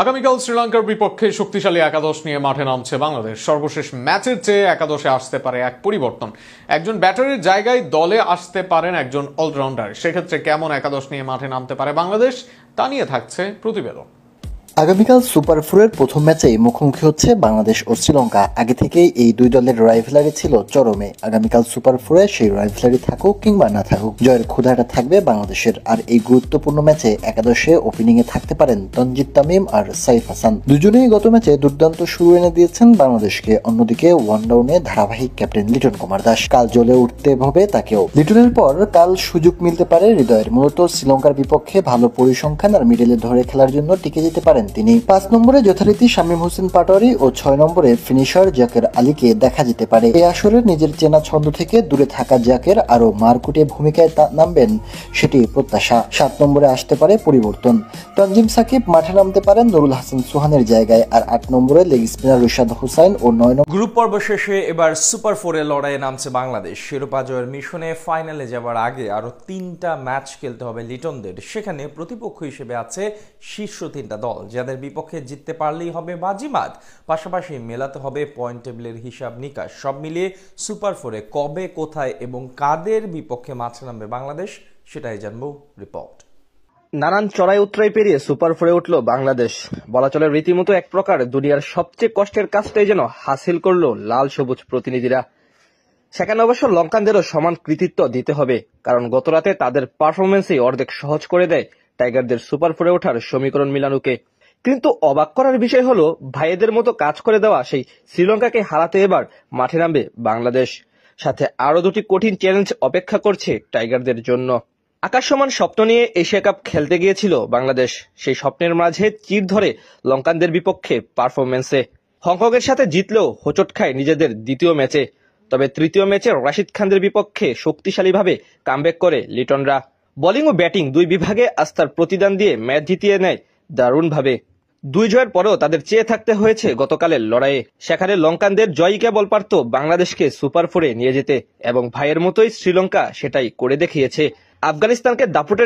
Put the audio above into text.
আগামীকাল শ্রীলঙ্কার বিপক্ষে শক্তিশালী একাদশ নিয়ে মাঠে নামছে বাংলাদেশ। সর্বশেষ ম্যাচের চেয়ে একাদশে আসতে পারে এক পরিবর্তন। একজন ব্যাটারের জায়গায় দলে আসতে পারেন একজন অলরাউন্ডার। সেক্ষেত্রে কেমন একাদশ নিয়ে মাঠে নামতে পারে বাংলাদেশ, তা নিয়ে থাকছে প্রতিবেদন। আগামীকাল সুপার ফোরের প্রথম ম্যাচেই মুখোমুখি হচ্ছে বাংলাদেশ ও শ্রীলঙ্কা। আগে থেকেই এই দুই দলের রাইভালরি ছিল চরমে। আগামীকাল সুপার ফোরে সেই রাইভালরি থাকুক কিংবা না থাকুক, জয়ের ক্ষুধাটা থাকবে বাংলাদেশের। আর এই গুরুত্বপূর্ণ ম্যাচে একাদশে ওপেনিং এ থাকতে পারেন তানজিদ তামিম আর সাইফ হাসান। দুজনেই গত ম্যাচে দুর্দান্ত শুরু এনে দিয়েছেন বাংলাদেশকে। অন্যদিকে ওয়ান ডাউনে ধারাবাহিক ক্যাপ্টেন লিটন কুমার দাস। কাল জ্বলে উঠতে হবে তাকেও। লিটনের পর কাল সুযোগ মিলতে পারে হৃদয়ের। মূলত শ্রীলঙ্কার বিপক্ষে ভালো পরিসংখ্যান আর মিডলে ধরে খেলার জন্য টিকে যেতে পারেন তিনি। 5 নম্বরে যথারীতি শামীম হোসেন পাটোয়ারি ও 6 নম্বরে ফিনিশার জাকের আলীকে দেখা যেতে পারে। এই আসরে নিজের চেনা ছন্দ থেকে দূরে থাকা জাকের আরো মারকুটে ভূমিকায় নামবেন, সেটি প্রত্যাশা। 7 নম্বরে আসতে পারে পরিবর্তন। তানজিম সাকিব মাঠে নামতে পারেন নুরুল হাসান সোহানের জায়গায়। আর 8 নম্বরে লেগ স্পিনার রিশাদ হোসাইন ও 9 নম্বরে। গ্রুপ পর্ব শেষে এবার সুপার ফোরে লড়াইয়ে নামছে বাংলাদেশ। শিরোপা জয়ের মিশনে ফাইনালে যাবার আগে আরো 3টা ম্যাচ খেলতে হবে লিটনদের। সেখানে প্রতিপক্ষ হিসেবে আছে শীর্ষ 3টা দল, যাদের বিপক্ষে জিততে পারলেই হবে বাজিমাত। পাশাপাশি মেলাতে হবে পয়েন্ট টেবিলের হিসাব নিকাশ। সব মিলিয়ে সুপার ফোরে কবে, কোথায় এবং কাদের বিপক্ষে মাঠে নামবে বাংলাদেশ, সেটাই জানবো রিপোর্ট। নানান চড়াই উতরাই পেরিয়ে সুপার ফোরে উঠল বাংলাদেশ। বলা চলে রীতিমতো এক প্রকার দুনিয়ার সবচেয়ে কষ্টের কাজটাই যেন হাসিল করলো লাল সবুজ প্রতিনিধিরা। সেখানে অবশ্য লঙ্কানদেরও সমান কৃতিত্ব দিতে হবে, কারণ গতরাতে তাদের পারফরমেন্সই অর্ধেক সহজ করে দেয় টাইগারদের সুপার ফোরে ওঠার সমীকরণ মিলানোকে। কিন্তু অবাক করার বিষয় হলো, ভাইয়েদের মতো কাজ করে দেওয়া সেই শ্রীলঙ্কাকে হারাতে এবার মাঠে নামবে বাংলাদেশ। সাথে আরো 2টি কঠিন চ্যালেঞ্জ অপেক্ষা করছে টাইগারদের জন্য। আকাশ সমান স্বপ্ন নিয়ে এশিয়া কাপ খেলতে গিয়েছিল বাংলাদেশ। সেই স্বপ্নের মাঝে চির ধরে লঙ্কানদের বিপক্ষে পারফরমেন্সে। হংকংয়ের সাথে জিতলেও হোঁচট খায় নিজেদের দ্বিতীয় ম্যাচে। তবে তৃতীয় ম্যাচে রাশিদ খানদের বিপক্ষে শক্তিশালীভাবে কামব্যাক করে লিটনরা। বোলিং ও ব্যাটিং দুই বিভাগে আস্থার প্রতিদান দিয়ে ম্যাচ জিতিয়ে নেয় দারুণভাবে। 2 জয়ের পরেও তাদের চেয়ে থাকতে হয়েছে গতকালের লড়াইয়ে। সেখানে লঙ্কানদের জয়ই কেবল পারত বাংলাদেশকে সুপার ফোরে নিয়ে যেতে, এবং ভাইয়ের মতোই শ্রীলঙ্কা সেটাই করে দেখিয়েছে। আফগানিস্তানকে দাপটের